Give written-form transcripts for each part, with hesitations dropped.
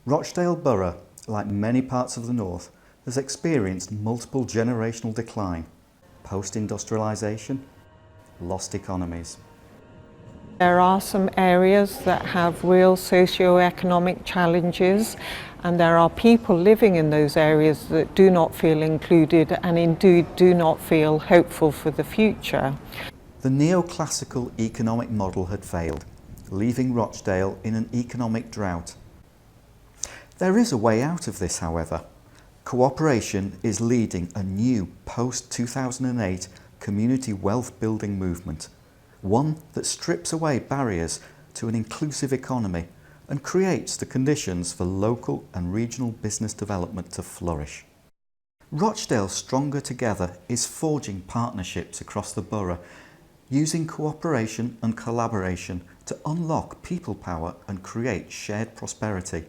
Rochdale Borough, like many parts of the north, has experienced multiple generational decline, post-industrialisation, lost economies. There are some areas that have real socio-economic challenges, and there are people living in those areas that do not feel included and indeed do not feel hopeful for the future. The neoclassical economic model had failed, leaving Rochdale in an economic drought. There is a way out of this, however. Cooperation is leading a new post-2008 community wealth building movement, one that strips away barriers to an inclusive economy and creates the conditions for local and regional business development to flourish. Rochdale Stronger Together is forging partnerships across the borough, using cooperation and collaboration to unlock people power and create shared prosperity.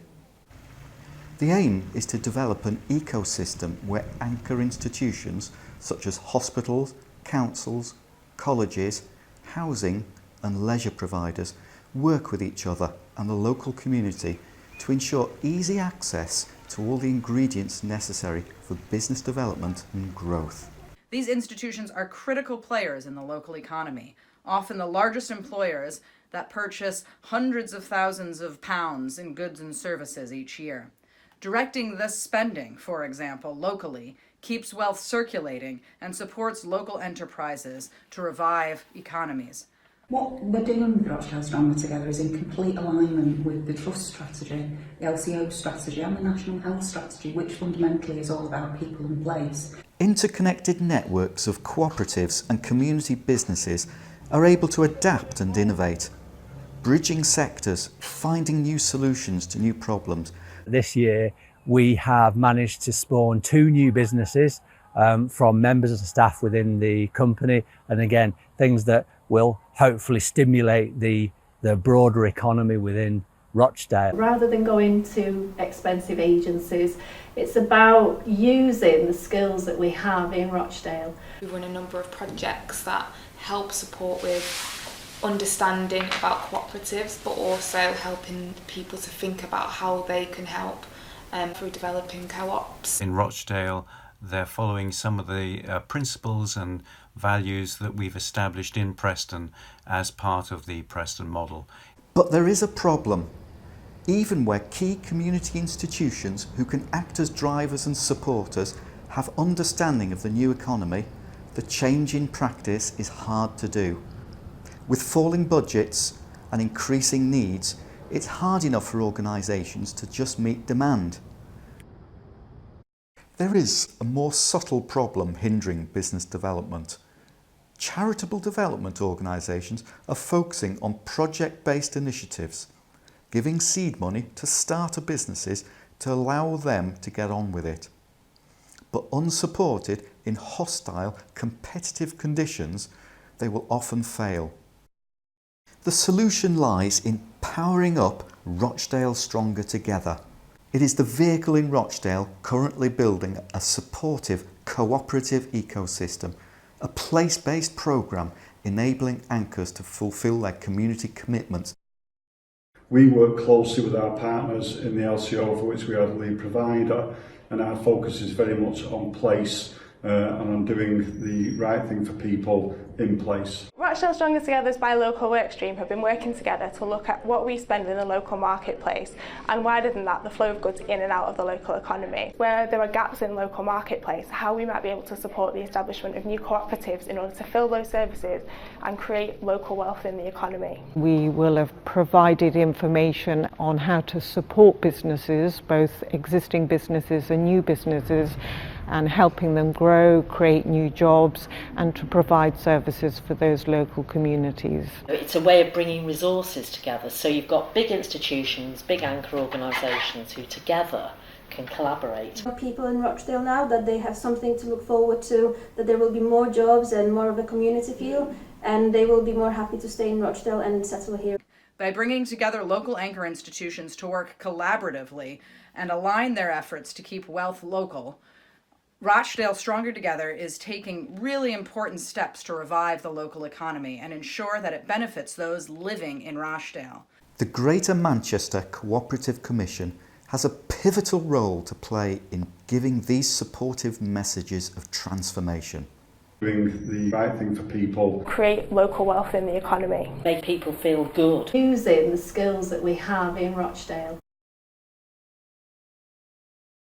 The aim is to develop an ecosystem where anchor institutions such as hospitals, councils, colleges, housing and leisure providers work with each other and the local community to ensure easy access to all the ingredients necessary for business development and growth. These institutions are critical players in the local economy, often the largest employers that purchase hundreds of thousands of pounds in goods and services each year. Directing this spending, for example, locally, keeps wealth circulating and supports local enterprises to revive economies. What we're doing with Rochdale Stronger Together is in complete alignment with the Trust strategy, the LCO strategy and the National Health strategy, which fundamentally is all about people and place. Interconnected networks of cooperatives and community businesses are able to adapt and innovate, bridging sectors, finding new solutions to new problems. This year we have managed to spawn 2 new businesses from members of the staff within the company, and again things that will hopefully stimulate the broader economy within Rochdale. Rather than going to expensive agencies, it's about using the skills that we have in Rochdale. We run a number of projects that help support with understanding about cooperatives, but also helping people to think about how they can help through developing co-ops. In Rochdale, they're following some of the principles and values that we've established in Preston as part of the Preston model. But there is a problem. Even where key community institutions who can act as drivers and supporters have understanding of the new economy, the change in practice is hard to do. With falling budgets and increasing needs, it's hard enough for organisations to just meet demand. There is a more subtle problem hindering business development. Charitable development organisations are focusing on project-based initiatives, giving seed money to starter businesses to allow them to get on with it. But unsupported in hostile, competitive conditions, they will often fail. The solution lies in powering up Rochdale Stronger Together. It is the vehicle in Rochdale currently building a supportive cooperative ecosystem, a place-based programme enabling anchors to fulfil their community commitments. We work closely with our partners in the LCO, for which we are the lead provider, and our focus is very much on place and on doing the right thing for people in place. Rochdale Stronger Together's by local Workstream have been working together to look at what we spend in the local marketplace, and wider than that, the flow of goods in and out of the local economy. Where there are gaps in local marketplace, how we might be able to support the establishment of new cooperatives in order to fill those services and create local wealth in the economy. We will have provided information on how to support businesses, both existing businesses and new businesses, and helping them grow, create new jobs and to provide services for those local communities. It's a way of bringing resources together, so you've got big institutions, big anchor organisations who together can collaborate. People in Rochdale now that they have something to look forward to, that there will be more jobs and more of a community feel, and they will be more happy to stay in Rochdale and settle here. By bringing together local anchor institutions to work collaboratively and align their efforts to keep wealth local, Rochdale Stronger Together is taking really important steps to revive the local economy and ensure that it benefits those living in Rochdale. The Greater Manchester Co-operative Commission has a pivotal role to play in giving these supportive messages of transformation. Doing the right thing for people. Create local wealth in the economy. Make people feel good. Using the skills that we have in Rochdale.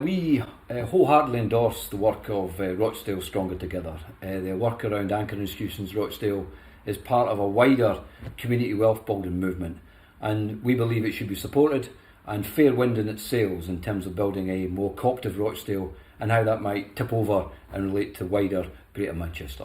We wholeheartedly endorse the work of Rochdale Stronger Together. The work around anchoring institutions Rochdale is part of a wider community wealth building movement, and we believe it should be supported and fair wind in its sails in terms of building a more cooperative Rochdale and how that might tip over and relate to wider Greater Manchester.